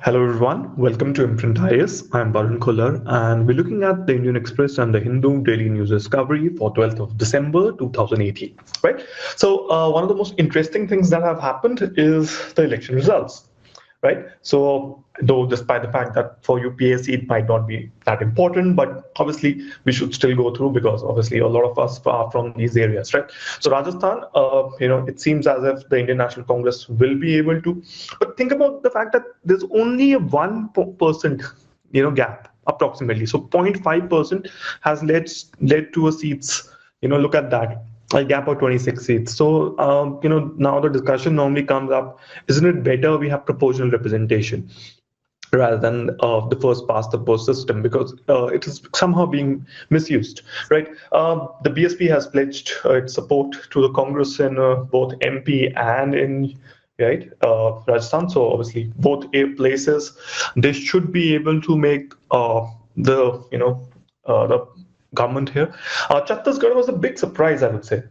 Hello everyone, welcome to IMPRINT IS. I'm Varun Kolar and we're looking at the Indian Express and the Hindu Daily News Discovery for 12th of December 2018. Right. So one of the most interesting things that have happened is the election results. Right. So though despite the fact that for UPSC it might not be that important, but obviously we should still go through because obviously a lot of us are from these areas, right? So Rajasthan, it seems as if the Indian National Congress will be able to, but think about the fact that there's only a 1%, gap approximately. So 0.5% has led to a seats. Look at that. A gap of 26 seats. So, now the discussion normally comes up, isn't it better we have proportional representation rather than the first past the post system, because it is somehow being misused, right? The BSP has pledged its support to the Congress in both MP and in Rajasthan. So obviously both places, they should be able to make the government here. Chattisgarh was a big surprise, I would say.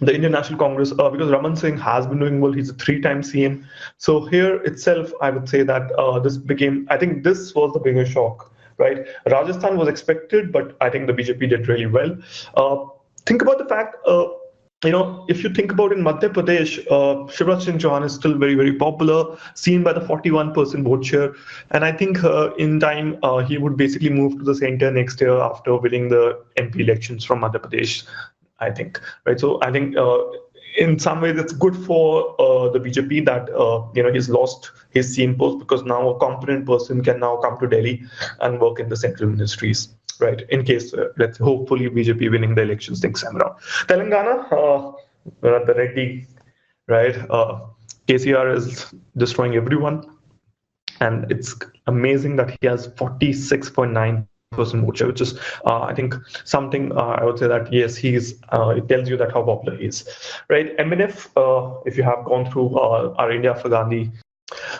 The Indian National Congress, because Raman Singh has been doing well. He's a three-time CM. So here itself, I would say that I think this was the biggest shock, right? Rajasthan was expected, but I think the BJP did really well. Think about the fact, if you think about in Madhya Pradesh, Shivraj Singh Chauhan is still very, very popular, seen by the 41% vote share. And I think in time, he would basically move to the center next year after winning the MP elections from Madhya Pradesh, I think, right? So I think in some ways it's good for the BJP that, he's lost his CM post, because now a competent person can now come to Delhi and work in the central ministries. Right, in case let's hopefully BJP winning the elections next time around. Telangana, the Reddy, right? KCR is destroying everyone, and it's amazing that he has 46.9% vote share, which is, I think, something I would say that yes, it tells you that how popular he is, right? MNF, if you have gone through our India after Gandhi.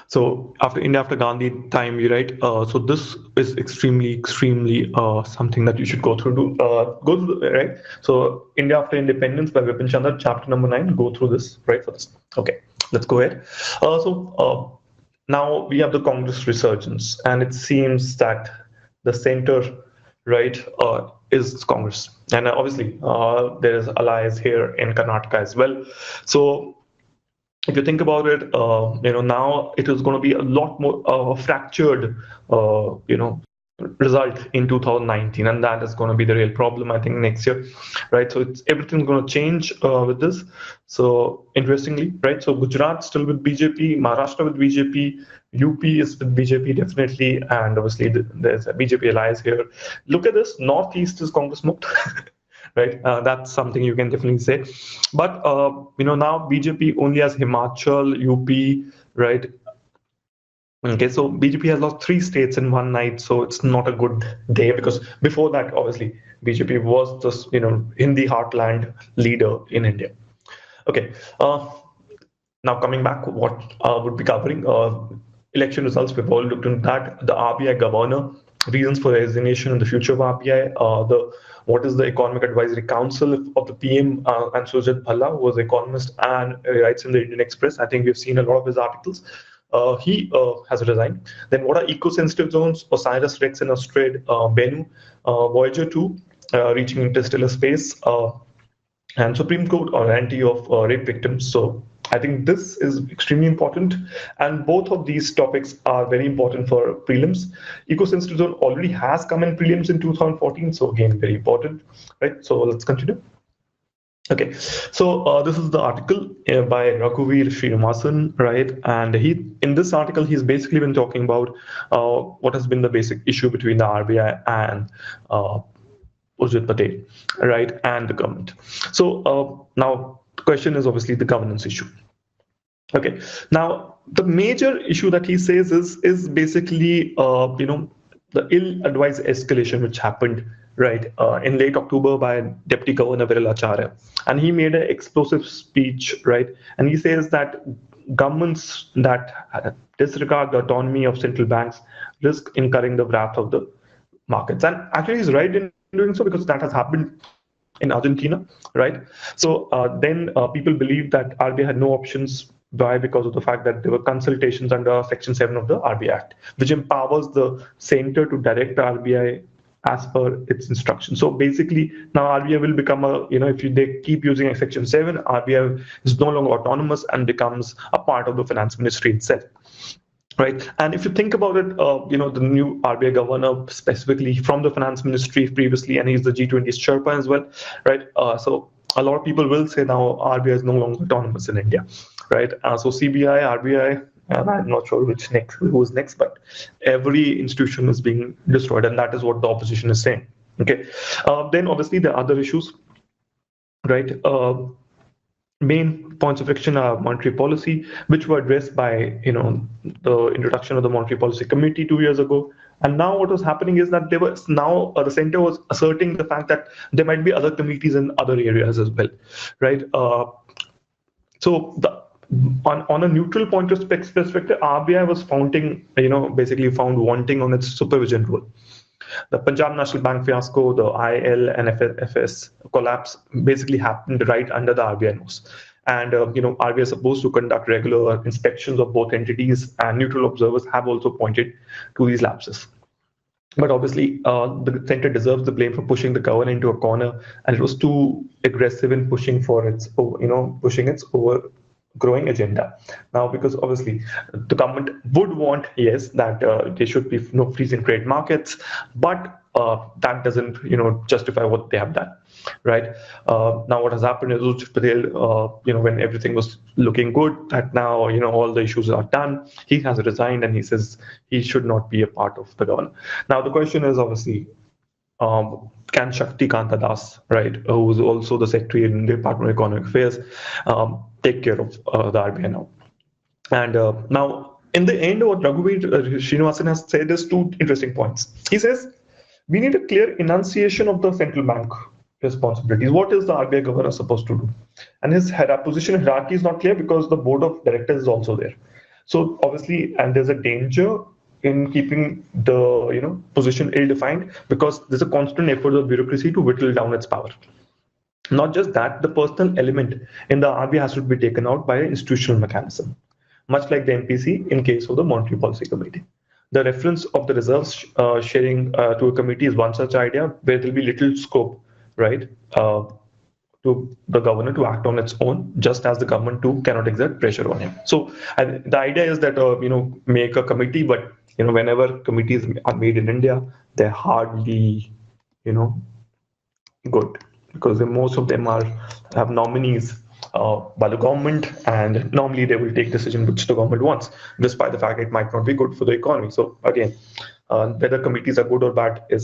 So after India after Gandhi time, right? So this is extremely something that you should go through. Right? So India after Independence by Vipin Chandra, chapter number 9. Go through this, right? For this. Okay, let's go ahead. Now we have the Congress resurgence, and it seems that the center, right, is Congress, and obviously there is allies here in Karnataka as well. So if you think about it, now it is going to be a lot more fractured, result in 2019, and that is going to be the real problem, I think, next year, right? So everything's going to change with this. So interestingly, right? So Gujarat still with BJP, Maharashtra with BJP, UP is with BJP definitely, and obviously there's a BJP allies here. Look at this, Northeast is Congress Mukt. Right, that's something you can definitely say. But now BJP only has Himachal, UP, right? Okay, so BJP has lost 3 states in one night, so it's not a good day, because before that, obviously, BJP was just Hindi heartland leader in India. Okay, now coming back, what would be covering election results? We've all looked into that. The RBI governor, reasons for resignation and the future of RBI, what is the Economic Advisory Council of the PM, and Surjit Bhalla, who was an economist and writes in the Indian Express. I think we've seen a lot of his articles. He has resigned. Then what are eco-sensitive zones? OsirisREx and Asteroid Bennu, Voyager 2 reaching interstellar space, and Supreme Court or anti of rape victims. So I think this is extremely important, and both of these topics are very important for prelims. Eco-sensitive zone already has come in prelims in 2014, so again, very important, right? So let's continue. Okay, so this is the article by Raghuveer Srinivasan, right? And in this article, he's basically been talking about what has been the basic issue between the RBI and Surjit Patel, right, and the government. So now the question is obviously the governance issue. Okay, now the major issue that he says is basically the ill-advised escalation which happened, right, in late October by Deputy Governor Viral Acharya, and he made an explosive speech, right, and he says that governments that disregard the autonomy of central banks risk incurring the wrath of the markets. And actually he's right in doing so, because that has happened in Argentina, right? So then people believe that RBI had no options Why? Because of the fact that there were consultations under Section 7 of the RBI Act, which empowers the center to direct the RBI as per its instructions. So basically, now RBI will become a, if they keep using Section 7, RBI is no longer autonomous and becomes a part of the finance ministry itself. Right. And if you think about it, the new RBI governor specifically from the finance ministry previously, and he's the G20's Sherpa as well, right? So a lot of people will say now RBI is no longer autonomous in India, right? So CBI, RBI, and I'm not sure who's next, but every institution is being destroyed, and that is what the opposition is saying. Okay. Then obviously the other issues, right? Main points of friction are monetary policy, which were addressed by the introduction of the Monetary Policy Committee 2 years ago. And now what was happening is that the center was asserting the fact that there might be other committees in other areas as well, right? So on a neutral point of perspective, RBI was basically found wanting on its supervision role. The Punjab National Bank fiasco, the IL and FS collapse basically happened right under the RBI nose. And RBI is supposed to conduct regular inspections of both entities, and neutral observers have also pointed to these lapses. But obviously, the center deserves the blame for pushing the government into a corner, and it was too aggressive in pushing its overgrowing agenda. Now, because obviously the government would want, yes, that there should be no freeze in trade markets, but that doesn't, justify what they have done, right? Now, what has happened is Surjit Bhalla, when everything was looking good, that now, all the issues are done, he has resigned, and he says he should not be a part of the government. Now, the question is obviously, can Shakti Kanta Das, right, who is also the secretary in the Department of Economic Affairs, take care of the RBI now? And now, in the end, what Raghuveer Srinivasan has said is two interesting points. He says, we need a clear enunciation of the central bank responsibilities. What is the RBI governor supposed to do? And his position hierarchy is not clear because the board of directors is also there. So obviously, and there's a danger in keeping the position ill-defined, because there's a constant effort of bureaucracy to whittle down its power. Not just that, the personal element in the RBI has to be taken out by an institutional mechanism, much like the MPC in case of the Monetary Policy Committee. The reference of the reserves sharing to a committee is one such idea, where there'll be little scope, right, to the governor to act on its own, just as the government too cannot exert pressure on him. So the idea is that make a committee, but whenever committees are made in India, they're hardly good, because most of them have nominees by the government, and normally they will take decision which the government wants, despite the fact it might not be good for the economy. So again, whether committees are good or bad I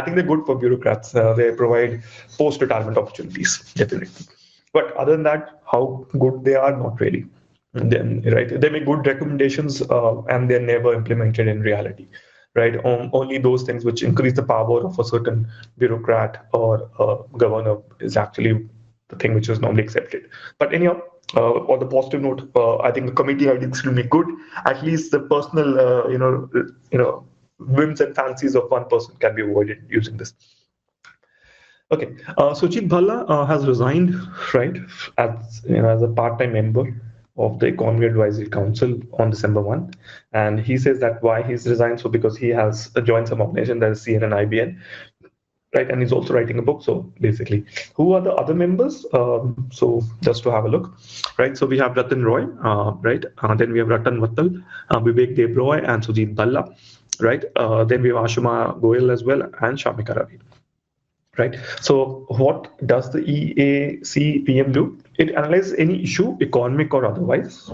think they're good for bureaucrats. They provide post-retirement opportunities, definitely. But other than that, how good they are, not really. Then, right, they make good recommendations, and they're never implemented in reality. Right, only those things which increase the power of a certain bureaucrat or governor is actually the thing which is normally accepted. But anyhow, on the positive note, I think the committee idea is extremely good. At least the personal, whims and fancies of one person can be avoided using this. Okay, Surjit Bhalla has resigned, right, as a part-time member of the Economy Advisory Council on December 1. And he says that why he's resigned, so because he has joined some organization that is CN and IBN, right? And he's also writing a book. So basically, who are the other members? So just to have a look, right? So we have Ratan Roy, right? Then we have Ratan Vattal, Vivek Debroy, and Surjit Bhalla, right? Then we have Ashima Goyal as well, and Shamika Ravi. Right. So what does the EACPM do? It analyzes any issue, economic or otherwise,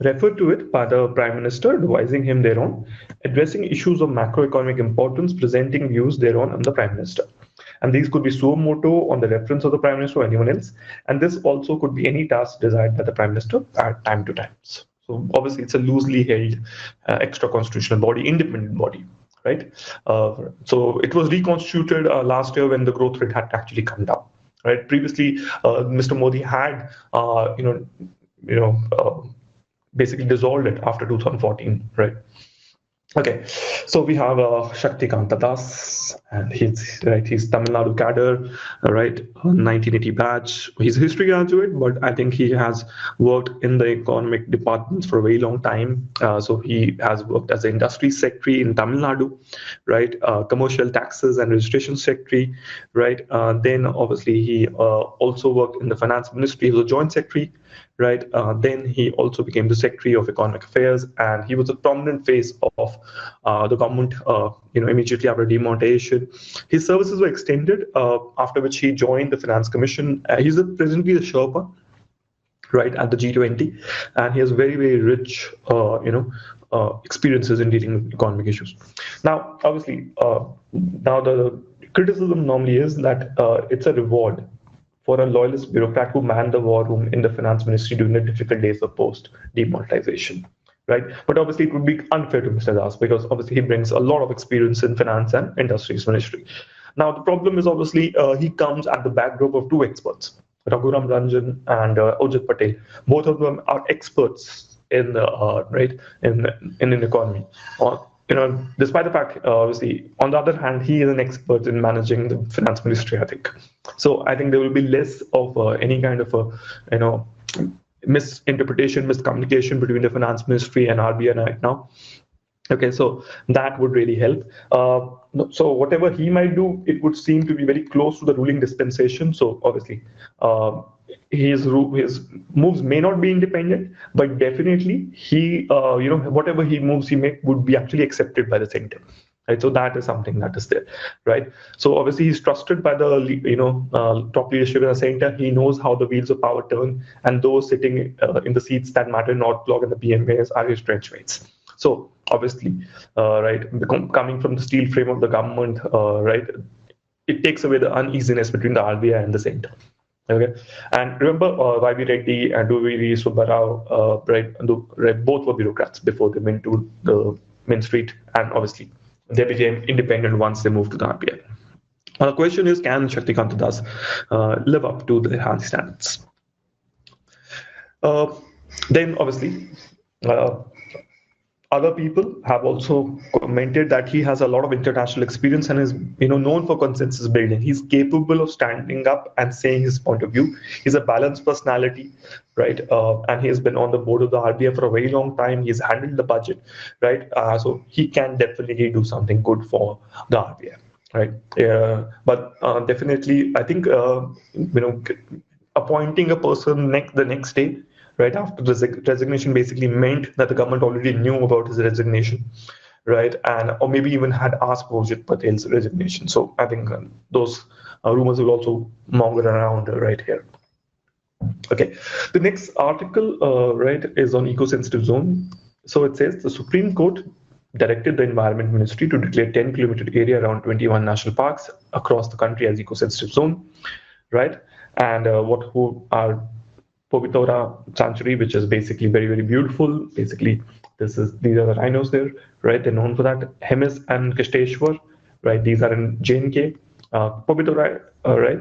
referred to it by the Prime Minister, advising him thereon, addressing issues of macroeconomic importance, presenting views thereon on the Prime Minister. And these could be suo motu on the reference of the Prime Minister or anyone else. And this also could be any task desired by the Prime Minister at time to time. So obviously it's a loosely held extra constitutional body, independent body. Right, so it was reconstituted last year when the growth rate had actually come down. Right, previously Mr. Modi had basically dissolved it after 2014. Right, Okay, so we have Shaktikanta Das, and he's Tamil Nadu cadre, right, 1980 batch. He's a history graduate, but I think he has worked in the economic departments for a very long time. So he has worked as an industry secretary in Tamil Nadu, right, commercial taxes and registration secretary, right. Then obviously he also worked in the finance ministry. He was a joint secretary, right? Then he also became the Secretary of Economic Affairs, and he was a prominent face of the government, immediately after demonetization. His services were extended, after which he joined the Finance Commission. He's presently the Sherpa, right, at the G20, and he has very, very rich, experiences in dealing with economic issues. Now, obviously, now the criticism normally is that it's a reward for a loyalist bureaucrat who manned the war room in the finance ministry during the difficult days of post-demonetization, right? But obviously, it would be unfair to Mr. Das because obviously he brings a lot of experience in finance and industries ministry. Now, the problem is obviously he comes at the backdrop of two experts, Raghuram Ranjan and Ujit Patel. Both of them are experts in the in an economy. Despite the fact, obviously, on the other hand, he is an expert in managing the finance ministry, I think. So I think there will be less of any kind of misinterpretation, miscommunication between the finance ministry and RBI right now. Okay, so that would really help. So whatever he might do, it would seem to be very close to the ruling dispensation. So obviously, his moves may not be independent, but definitely he, whatever he moves he make would be actually accepted by the center. Right, so that is something that is there, right? So obviously he's trusted by the top leadership in the center. He knows how the wheels of power turn, and those sitting in the seats that matter, North Block and the PMAs, are his trenchmates. So obviously, coming from the steel frame of the government, right, it takes away the uneasiness between the RBI and the center. Okay, and remember, YB Reddy and Duviri Subbarao, right, both were bureaucrats before they went to the Main Street, and obviously they became independent once they moved to the RBI. The question is, can Shaktikanta Das live up to the high standards? Then obviously, other people have also commented that he has a lot of international experience and is known for consensus building. He's capable of standing up and saying his point of view. He's a balanced personality, right? And he has been on the board of the RBI for a very long time. He's handled the budget, right? So he can definitely do something good for the RBI, right? But definitely, I think appointing a person the next day, right after the resignation, basically meant that the government already knew about his resignation, right? Or maybe even had asked for Ujit Patel's resignation. So I think those rumors will also monger around right here. Okay, the next article, right, is on eco-sensitive zone. So it says the Supreme Court directed the Environment Ministry to declare 10-kilometer area around 21 national parks across the country as eco-sensitive zone, right? And who are Povitora Sanctuary, which is basically very, very beautiful. Basically, these are the rhinos there, right? They're known for that. Hemis and Kishteshwar, right? These are in J&K. Povitora, right?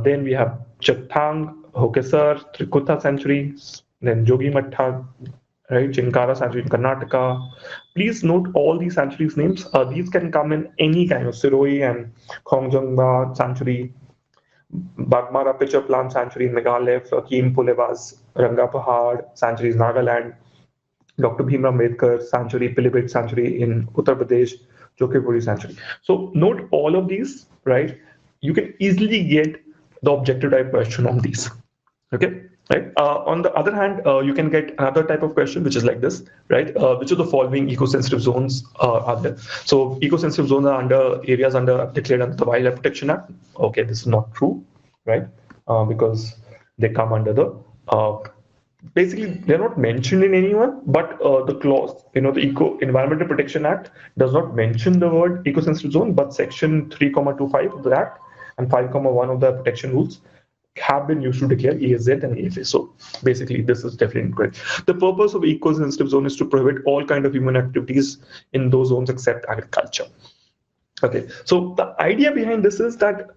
Then we have Chathang, Hokesar, Trikuta Sanctuaries, then Jogi Mattha, right? Chinkara Sanctuary in Karnataka. Please note all these sanctuaries names. These can come in any kind of Siroi and Khongjongba Sanctuary, Bagmara Pitcher Plant Sanctuary in Meghalaya, Hakeem Pulevas, Ranga Pahad Sanctuaries, Nagaland, Dr. Bhimrao Ambedkar Sanctuary, Pilibhit Sanctuary in Uttar Pradesh, Jokipuri Sanctuary. So note all of these, right? You can easily get the objective type question on these. Okay, right? On the other hand, you can get another type of question, which is like this, right? Which of the following eco-sensitive zones are there? So eco-sensitive zones are areas declared under the Wildlife Protection Act. Okay, this is not true, right? Because they come under the basically they're not mentioned in anyone, but the clause, the Environmental Protection Act does not mention the word eco-sensitive zone, but section 3,25 of the Act and 5,1 of the protection rules have been used to declare ESZ and EFA. So basically, this is definitely correct. The purpose of eco-sensitive zone is to prohibit all kind of human activities in those zones except agriculture. Okay, so the idea behind this is that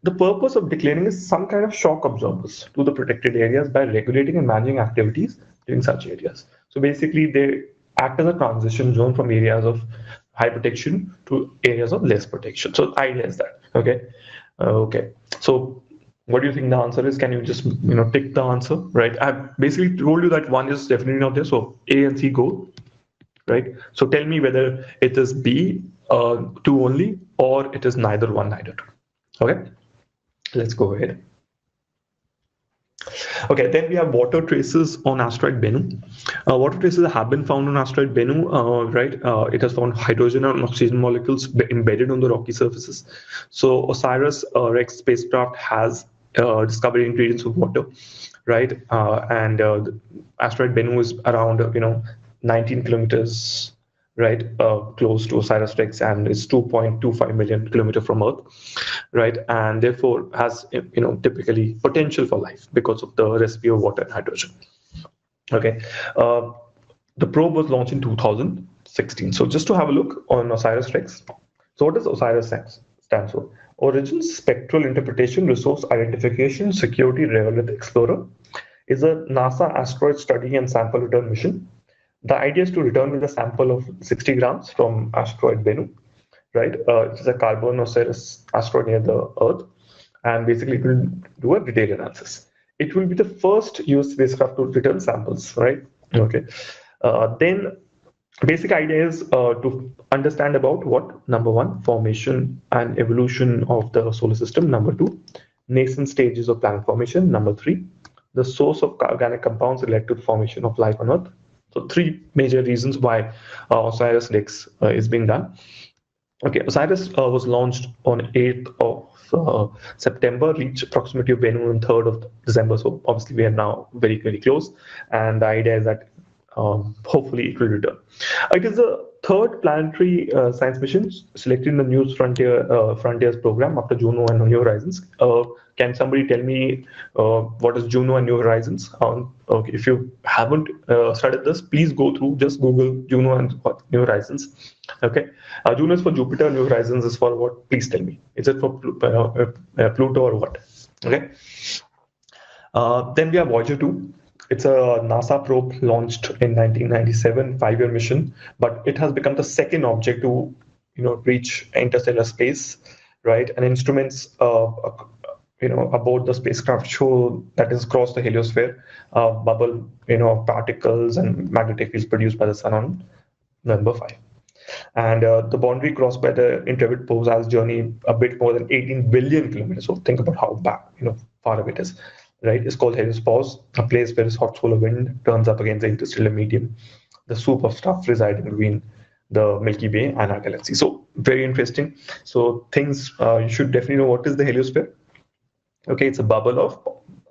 the purpose of declaring is some kind of shock absorbers to the protected areas by regulating and managing activities in such areas. So basically, they act as a transition zone from areas of high protection to areas of less protection. So the idea is that, okay. Okay, so what do you think the answer is? Can you just tick the answer, right? I've basically told you that one is definitely not there, so A and C go, right? So tell me whether it is B, two only, or it is neither one, neither two. Okay, let's go ahead. Okay, then we have water traces on asteroid Bennu. Water traces have been found on asteroid Bennu, right? It has found hydrogen and oxygen molecules embedded on the rocky surfaces. So OsirisREx spacecraft has discovered ingredients of water, right? And the asteroid Bennu is around 19 kilometers, right, close to OsirisREx, and it's 2.25 million kilometers from Earth, right, and therefore has typically potential for life because of the recipe of water and hydrogen. Okay, the probe was launched in 2016. So just to have a look on OsirisREx. So what does OsirisREx stand for? Origin, Spectral Interpretation, Resource Identification, Security Regolith Explorer. Is a NASA asteroid study and sample return mission. The idea is to return with a sample of 60 grams from asteroid Bennu, right? It is a Carbonoceros asteroid near the Earth, and basically it will do a detailed analysis. It will be the first US spacecraft to return samples, right? Okay. Then basic idea is to understand about what? Number one, formation and evolution of the solar system. Number two, nascent stages of planet formation. Number three, the source of organic compounds that led to the formation of life on Earth. So three major reasons why OsirisREx is being done. Okay, OSIRIS was launched on 8th of September, reached proximity of Bennu on 3rd of December. So obviously we are now very, very close. And the idea is that hopefully it will return. It is the third planetary science mission selected in the New Frontiers program after Juno and New Horizons. Can somebody tell me what is Juno and New Horizons? Okay, if you haven't studied this, please go through, just Google Juno and New Horizons. Okay, Juno is for Jupiter, New Horizons is for what? Please tell me. Is it for Pluto or what? Okay. Then we have Voyager 2. It's a NASA probe launched in 1997, 5-year mission, but it has become the second object to reach interstellar space, right? And instruments aboard the spacecraft show that is across the heliosphere, bubble of particles and magnetic fields produced by the sun on November 5. And the boundary crossed by the Intrepid probe has journeyed a bit more than 18 billion kilometers. So think about how far away it is. Right, it's called Helios, a place where hot solar wind turns up against the interstellar medium, the soup of stuff residing between the Milky Way and our galaxy. So very interesting. So things you should definitely know what is the heliosphere. Okay, it's a bubble of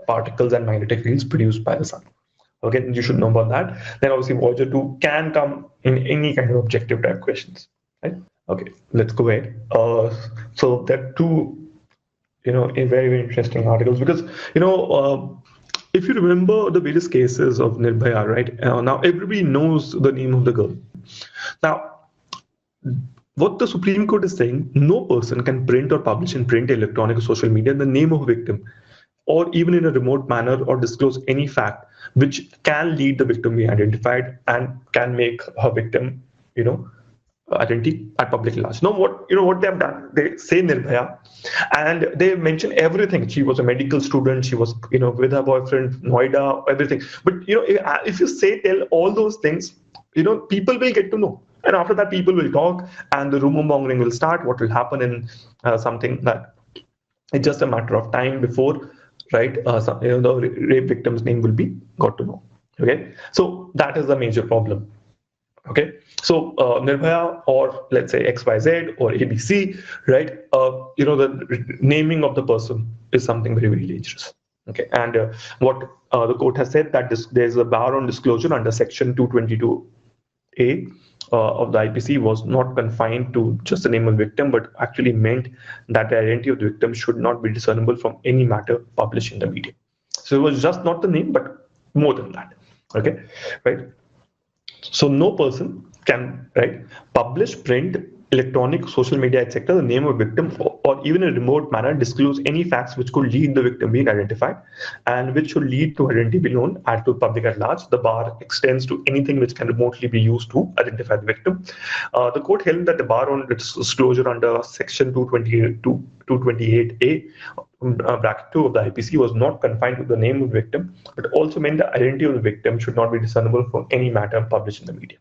particles and magnetic fields produced by the sun. Okay, you should know about that. Then obviously Voyager 2 can come in any kind of objective type questions. Right? Okay, let's go ahead. So there are two in very, very interesting articles because, if you remember the various cases of Nirbhaya, right? Now everybody knows the name of the girl. Now, what the Supreme Court is saying, no person can print or publish in print, electronic, or social media the name of a victim, or even in a remote manner, or disclose any fact which can lead the victim to be identified and can make her victim, identity at public large. Now, what they have done? They say Nirbhaya, and they mention everything. She was a medical student. She was, with her boyfriend, Noida, everything. But if you tell all those things, people will get to know, and after that, people will talk, and the rumor mongering will start. What will happen in something that it's just a matter of time before, right? The rape victim's name will be got to know. Okay, so that is the major problem. Okay, so Nirbhaya, or let's say XYZ or ABC, right? The naming of the person is something very, very dangerous. Okay, and what the court has said that there's a bar on disclosure under Section 222A of the IPC was not confined to just the name of the victim, but actually meant that the identity of the victim should not be discernible from any matter published in the media. So it was just not the name, but more than that. Okay, right? So no person can publish, print, electronic, social media, etc., the name of victim, or even in a remote manner, disclose any facts which could lead the victim being identified and which should lead to identity being known at the public at large. The bar extends to anything which can remotely be used to identify the victim. The court held that the bar on disclosure under Section 228A bracket 2 of the IPC was not confined to the name of the victim, but also meant the identity of the victim should not be discernible from any matter published in the media.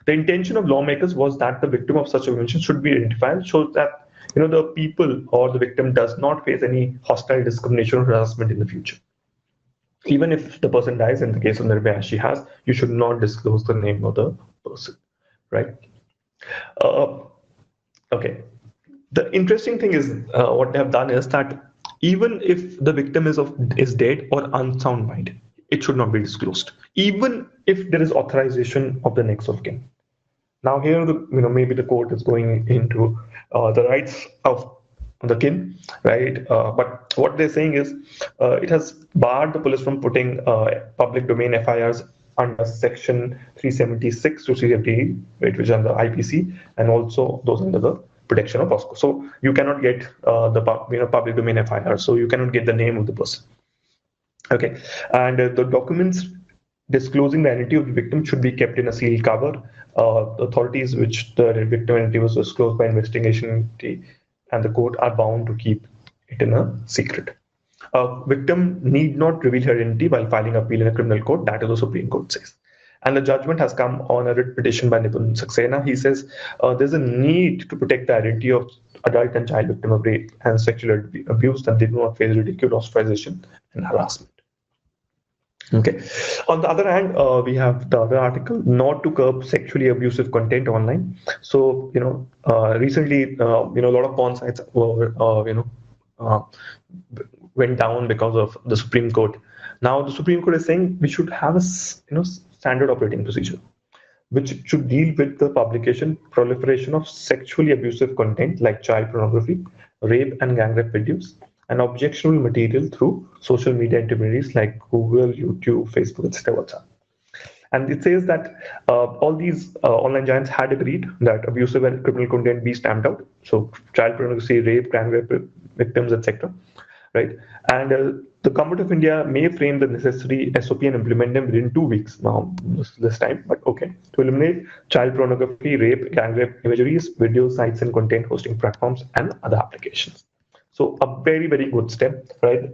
The intention of lawmakers was that the victim of such a violation should be identified so that the people or the victim does not face any hostile discrimination or harassment in the future. Even if the person dies, in the case of Nirbhaya, she has, you should not disclose the name of the person, right? Okay. The interesting thing is what they have done is that even if the victim is dead or unsound mind, it should not be disclosed, even if there is authorization of the next of kin. Now here, maybe the court is going into the rights of the kin, right? But what they're saying is it has barred the police from putting public domain FIRs under Section 376 to 378, right, which are the IPC, and also those under the protection of POSCO. So you cannot get the public domain FIR, so you cannot get the name of the person. Okay, and the documents disclosing the identity of the victim should be kept in a sealed cover. The authorities which the victim identity was disclosed by investigation and the court are bound to keep it in a secret. Victim need not reveal her identity while filing appeal in a criminal court. That is what the Supreme Court says. And the judgment has come on a writ petition by Nipun Saxena. He says there's a need to protect the identity of adult and child victim of rape and sexual abuse that they do not face ridicule, ostracization, and harassment. Okay. On the other hand, we have the other article, not to curb sexually abusive content online. So, recently, a lot of porn sites were, went down because of the Supreme Court. Now, the Supreme Court is saying we should have a, standard operating procedure, which should deal with the publication, proliferation of sexually abusive content like child pornography, rape and gang rape videos, and objectionable material through social media intermediaries like Google, YouTube, Facebook, etc. WhatsApp. And it says that all these online giants had agreed that abusive and criminal content be stamped out. So child pornography, rape, gang rape victims, etc. Right? And the Government of India may frame the necessary SOP and implement them within 2 weeks now, this time, but okay, to eliminate child pornography, rape, gang rape imageries, video sites and content hosting platforms and other applications. So a very, very good step, right?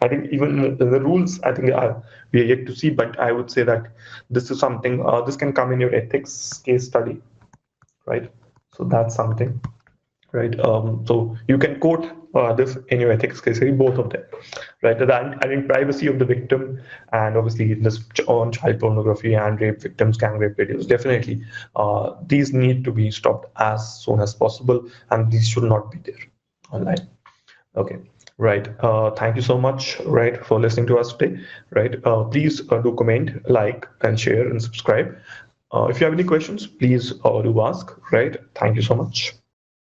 I think even the rules, I think we are yet to see, but I would say that this is something, this can come in your ethics case study, right? So that's something, right? So you can quote this in your ethics case study, both of them, right? And in privacy of the victim, and obviously this on child pornography and rape victims, gang rape videos, definitely these need to be stopped as soon as possible, and these should not be there online. Okay, right. Thank you so much, right, for listening to us today, right? Please do comment, like, and share, and subscribe. If you have any questions, please do ask, right? Thank you so much.